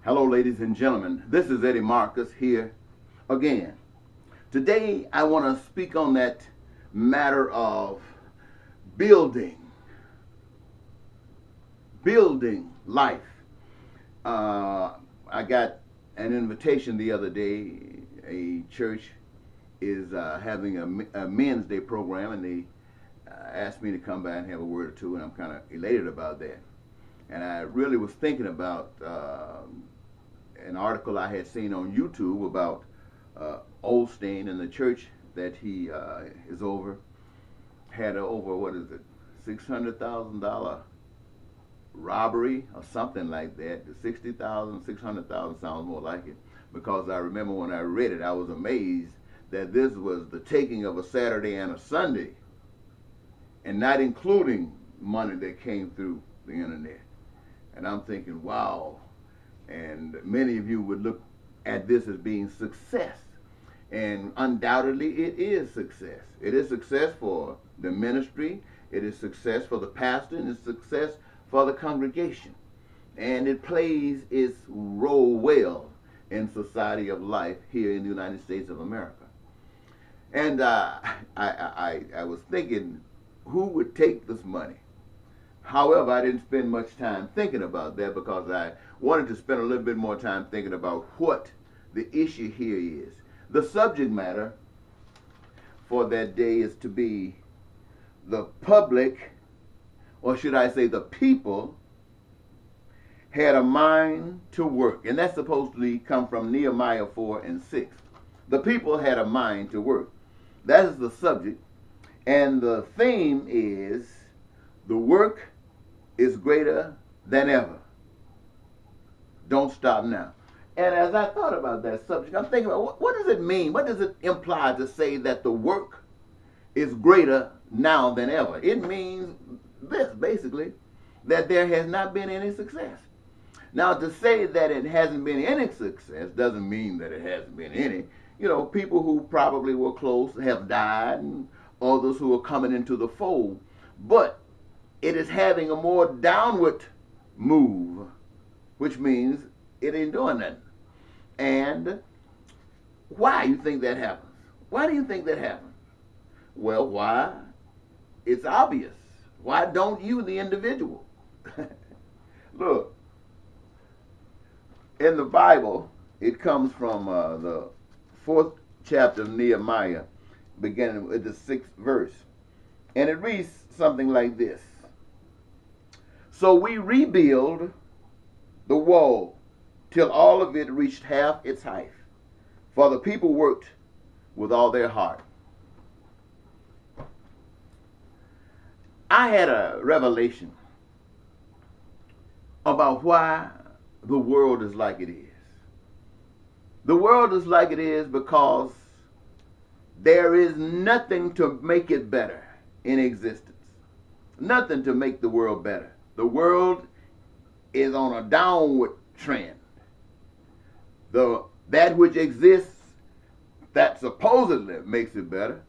Hello, ladies and gentlemen. This is Eddie Marcus here again. Today, I want to speak on that matter of building, building life. I got an invitation the other day. A church is having a Men's Day program, and they asked me to come by and have a word or two, and I'm kind of elated about that. And I really was thinking about an article I had seen on YouTube about Osteen and the church that he is over had over, what is it, $600,000 robbery or something like that. The 60,000, 600,000 sounds more like it, because I remember when I read it, I was amazed that this was the taking of a Saturday and a Sunday, and not including money that came through the internet. And I'm thinking, wow. And many of you would look at this as being success. And undoubtedly it is success. It is success for the ministry. It is success for the pastor. And it's success for the congregation. And it plays its role well in society of life here in the United States of America. And I was thinking, who would take this money? However, I didn't spend much time thinking about that, because I wanted to spend a little bit more time thinking about what the issue here is. The subject matter for that day is to be the public, or should I say the people, had a mind to work. And that's supposed to come from Nehemiah 4 and 6. The people had a mind to work. That is the subject. And the theme is the work is greater than ever. Don't stop now. And as I thought about that subject, I'm thinking about what does it mean? What does it imply to say that the work is greater now than ever? It means this, basically, that there has not been any success. Now, to say that it hasn't been any success doesn't mean that it hasn't been any. You know, people who probably were close have died, and others who are coming into the fold. But it is having a more downward move, which means it ain't doing nothing. And why you think that happens? Why do you think that happens? Well, why? It's obvious. Why don't you, the individual? Look, in the Bible, it comes from the 4th chapter of Nehemiah, beginning with the 6th verse. And it reads something like this. So we rebuild the wall till all of it reached half its height, for the people worked with all their heart. I had a revelation about why the world is like it is. The world is like it is because there is nothing to make it better in existence. Nothing to make the world better. The world is on a downward trend. That which exists that supposedly makes it better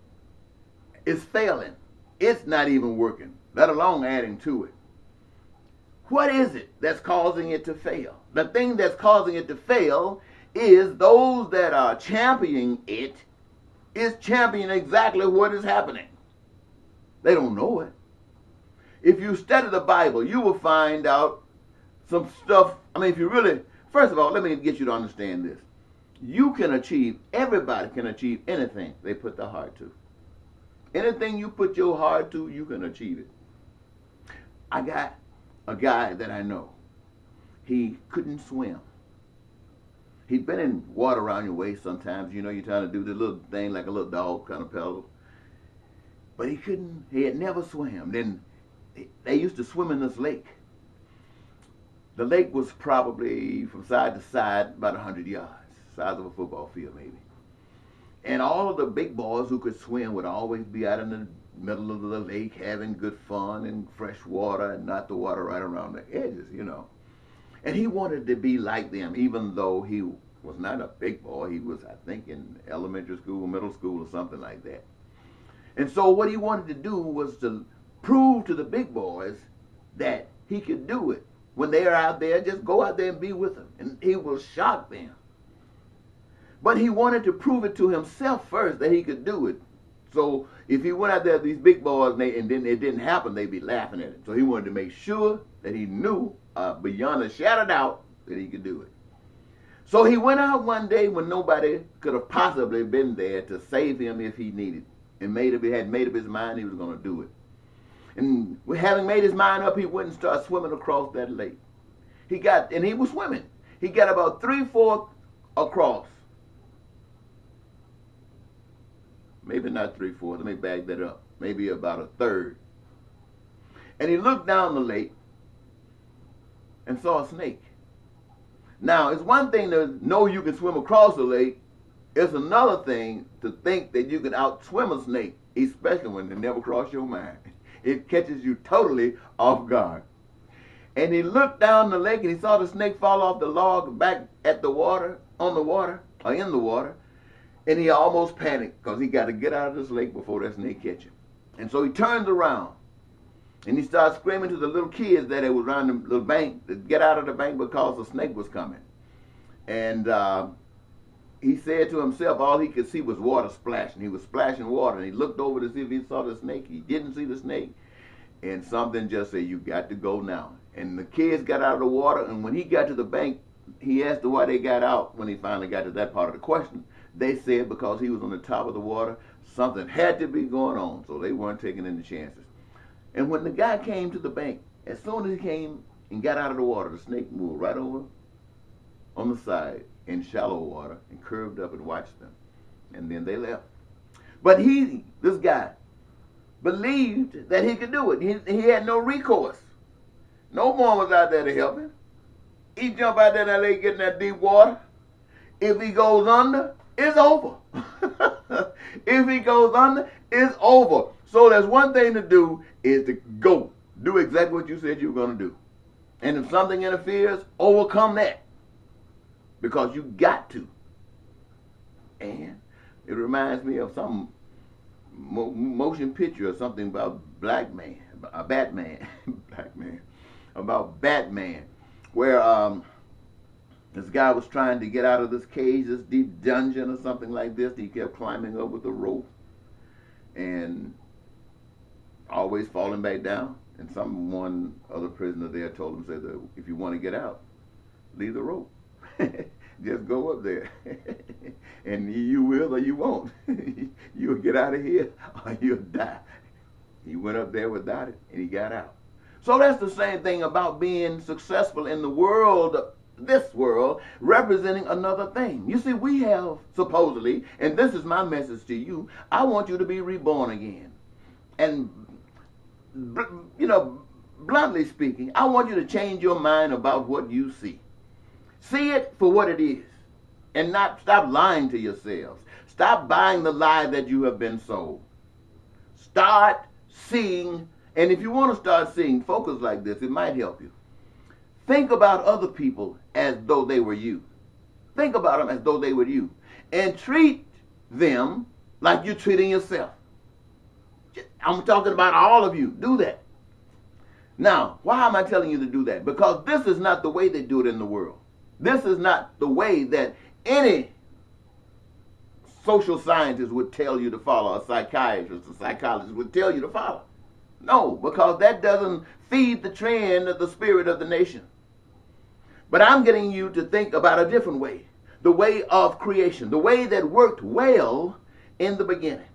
is failing. It's not even working, let alone adding to it. What is it that's causing it to fail? The thing that's causing it to fail is those that are championing it is championing exactly what is happening. They don't know it. If you study the Bible, you will find out some stuff. I mean, if you really, first of all, let me get you to understand this. You can achieve, everybody can achieve anything they put their heart to. Anything you put your heart to, you can achieve it. I got a guy that I know. He couldn't swim. He'd been in water around your waist sometimes. You know, you're trying to do the little thing like a little dog kind of pedal. But he had never swam. Then they used to swim in this lake. The lake was probably from side to side about 100 yards, size of a football field maybe. And all of the big boys who could swim would always be out in the middle of the lake having good fun and fresh water, and not the water right around the edges, you know. And he wanted to be like them, even though he was not a big boy. He was, I think, in elementary school, middle school, or something like that. And so what he wanted to do was to prove to the big boys that he could do it. When they are out there, just go out there and be with them, and he will shock them. But he wanted to prove it to himself first that he could do it. So if he went out there, these big boys, and then it didn't happen, they'd be laughing at him. So he wanted to make sure that he knew beyond a shadow of doubt that he could do it. So he went out one day when nobody could have possibly been there to save him if he needed, and had made up his mind he was going to do it. And having made his mind up, he went and started swimming across that lake. He was swimming. He got about 3/4 across. Maybe not 3/4. Let me back that up. Maybe about 1/3. And he looked down the lake and saw a snake. Now, it's one thing to know you can swim across the lake. It's another thing to think that you can outswim a snake, especially when they never cross your mind. It catches you totally off guard. And he looked down the lake and he saw the snake fall off the log back at the water, in the water. And he almost panicked because he got to get out of this lake before that snake catch him. And so he turns around and he starts screaming to the little kids that were around the little bank to get out of the bank because the snake was coming. And he said to himself, all he could see was water splashing. He was splashing water, and he looked over to see if he saw the snake. He didn't see the snake, and something just said, you got to go now. And the kids got out of the water, and when he got to the bank, he asked them why they got out. When he finally got to that part of the question, they said because he was on the top of the water, something had to be going on, so they weren't taking any chances. And when the guy came to the bank, as soon as he came and got out of the water, the snake moved right over on the side in shallow water and curved up and watched them. And then they left. But this guy, believed that he could do it. He had no recourse. No one was out there to help him. He jumped out there in that lake, get in that deep water. If he goes under, it's over. If he goes under, it's over. So there's one thing to do is to go. Do exactly what you said you were going to do. And if something interferes, overcome that. Because you got to. And it reminds me of some motion picture or something about Batman, about Batman, where this guy was trying to get out of this cage, this deep dungeon or something like this. He kept climbing up with a rope and always falling back down. And one other prisoner there told him, said that if you want to get out, leave the rope. Just go up there. And you will or you won't. You'll get out of here or you'll die. He went up there without it and he got out. So that's the same thing about being successful in the world, this world, representing another thing. You see, we have supposedly, and this is my message to you, I want you to be reborn again. And, bluntly speaking, I want you to change your mind about what you see. See it for what it is. And stop lying to yourselves. Stop buying the lie that you have been sold. Start seeing, and if you want to start seeing focus like this, it might help you. Think about other people as though they were you. Think about them as though they were you. And treat them like you're treating yourself. I'm talking about all of you. Do that. Now, why am I telling you to do that? Because this is not the way they do it in the world. This is not the way that any social scientist would tell you to follow, a psychiatrist, a psychologist would tell you to follow. No, because that doesn't feed the trend of the spirit of the nation. But I'm getting you to think about a different way, the way of creation, the way that worked well in the beginning.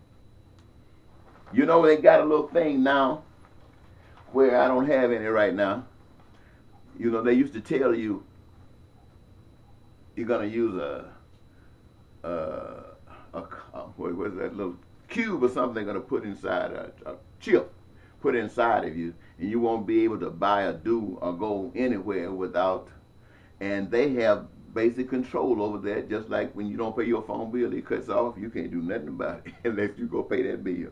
You know, they got a little thing now where I don't have any right now. You know, they used to tell you you're going to use what was that little cube or something they're going to put inside a chip, put inside of you, and you won't be able to buy or do or go anywhere without. And they have basic control over that, just like when you don't pay your phone bill, it cuts off. You can't do nothing about it unless you go pay that bill.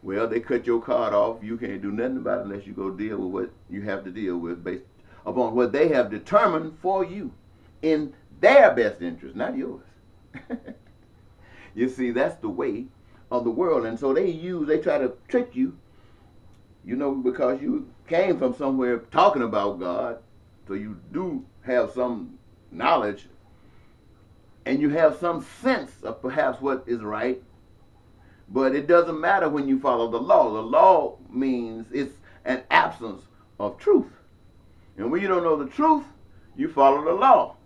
Well, they cut your card off. You can't do nothing about it unless you go deal with what you have to deal with based upon what they have determined for you in their best interest, not yours. You see, that's the way of the world. And so they try to trick you, because you came from somewhere talking about God, So you do have some knowledge and you have some sense of perhaps what is right, but it doesn't matter when you follow the law. The law means it's an absence of truth. And when you don't know the truth, you follow the law.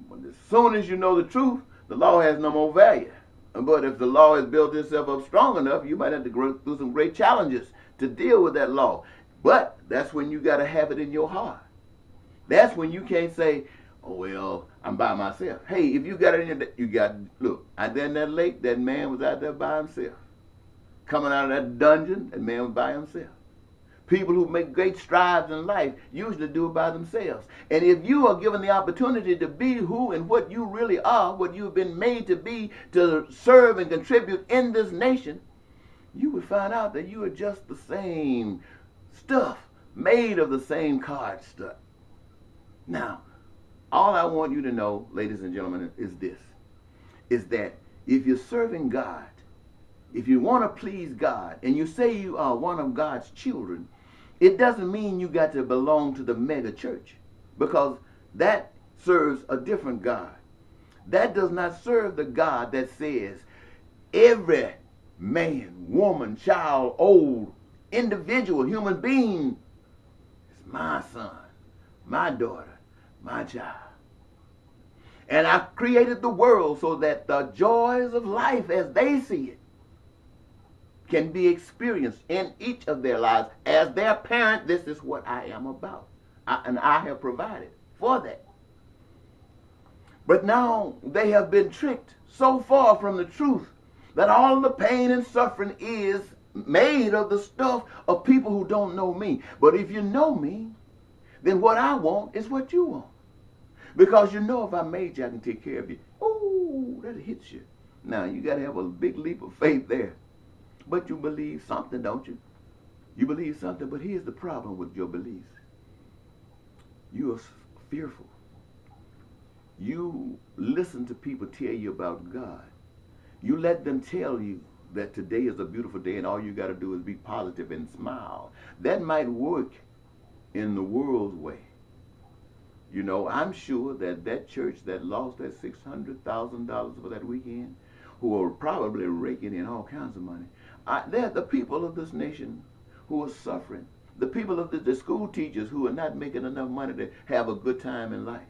But as soon as you know the truth, the law has no more value. But if the law has built itself up strong enough, you might have to go through some great challenges to deal with that law. But that's when you got to have it in your heart. That's when you can't say, oh, well, I'm by myself. Hey, if you got it in your, you got, look, out there in that lake, that man was out there by himself. Coming out of that dungeon, that man was by himself. People who make great strides in life usually do it by themselves. And if you are given the opportunity to be who and what you really are, what you've been made to be, to serve and contribute in this nation, you would find out that you are just the same stuff, made of the same card stuff. Now, all I want you to know, ladies and gentlemen, is this, is that if you're serving God, if you want to please God, and you say you are one of God's children, it doesn't mean you got to belong to the mega church, because that serves a different God. That does not serve the God that says every man, woman, child, old, individual, human being is my son, my daughter, my child. And I created the world so that the joys of life as they see it can be experienced in each of their lives. As their parent, this is what I am about. And I have provided for that. But now they have been tricked so far from the truth that all the pain and suffering is made of the stuff of people who don't know me. But if you know me, then what I want is what you want. Because you know if I made you, I can take care of you. Oh, that hits you. Now, you got to have a big leap of faith there. But you believe something, don't you? You believe something, but here's the problem with your beliefs. You are fearful. You listen to people tell you about God. You let them tell you that today is a beautiful day and all you got to do is be positive and smile. That might work in the world's way. You know, I'm sure that that church that lost that $600,000 for that weekend, who are probably raking in all kinds of money, they're the people of this nation who are suffering. The people of the school teachers who are not making enough money to have a good time in life.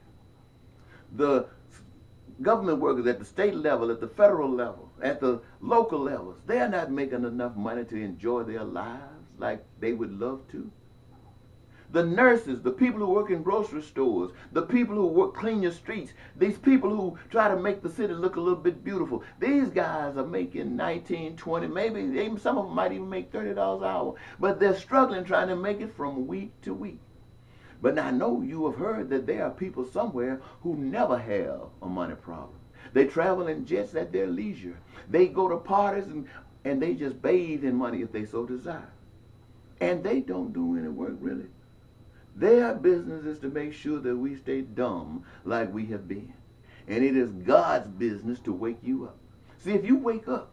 The government workers at the state level, at the federal level, at the local levels, they're not making enough money to enjoy their lives like they would love to. The nurses, the people who work in grocery stores, the people who work clean your streets, these people who try to make the city look a little bit beautiful, these guys are making 19, 20, maybe some of them might even make $30 an hour, but they're struggling trying to make it from week to week. But I know you have heard that there are people somewhere who never have a money problem. They travel in jets at their leisure. They go to parties and they just bathe in money if they so desire. And they don't do any work really. Their business is to make sure that we stay dumb like we have been. And it is God's business to wake you up. See, if you wake up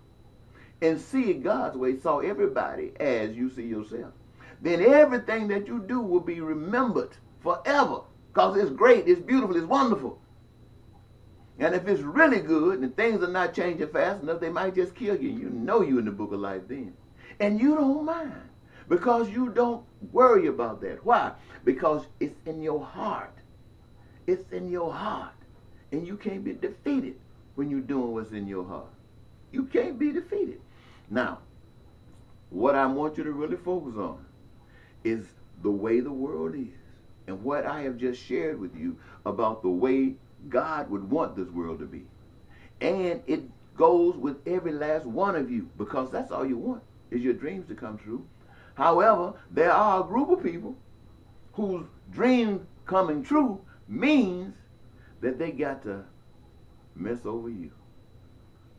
and see it God's way, saw everybody as you see yourself, then everything that you do will be remembered forever. Because it's great, it's beautiful, it's wonderful. And if it's really good and things are not changing fast enough, they might just kill you. You know you're in the book of life then. And you don't mind. Because you don't worry about that. Why? Because it's in your heart. It's in your heart. And you can't be defeated when you're doing what's in your heart. You can't be defeated. Now, what I want you to really focus on is the way the world is. And what I have just shared with you about the way God would want this world to be. And it goes with every last one of you. Because that's all you want, is your dreams to come true. However, there are a group of people whose dream coming true means that they got to mess over you.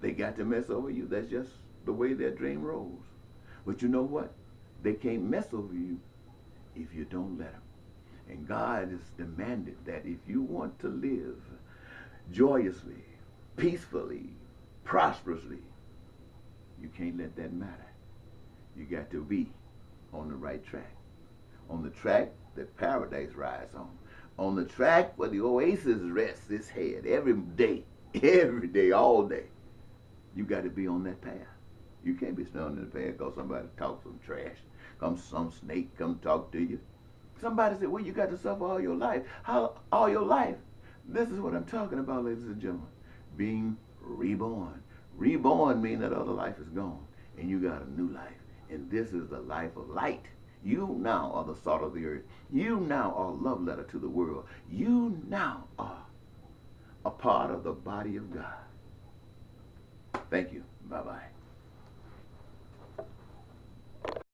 They got to mess over you. That's just the way their dream rolls. But you know what? They can't mess over you if you don't let them. And God has demanded that if you want to live joyously, peacefully, prosperously, you can't let that matter. You got to be on the right track, on the track that paradise rides on. on the track where the oasis rests its head every day, all day. You got to be on that path. You can't be standing in the path because somebody talks some trash. Some snake come talk to you. Somebody said, well, you got to suffer all your life. How all your life? This is what I'm talking about, ladies and gentlemen. Being reborn. Reborn means that other life is gone and you got a new life. And this is the life of light. You now are the salt of the earth. You now are a love letter to the world. You now are a part of the body of God. Thank you. Bye-bye.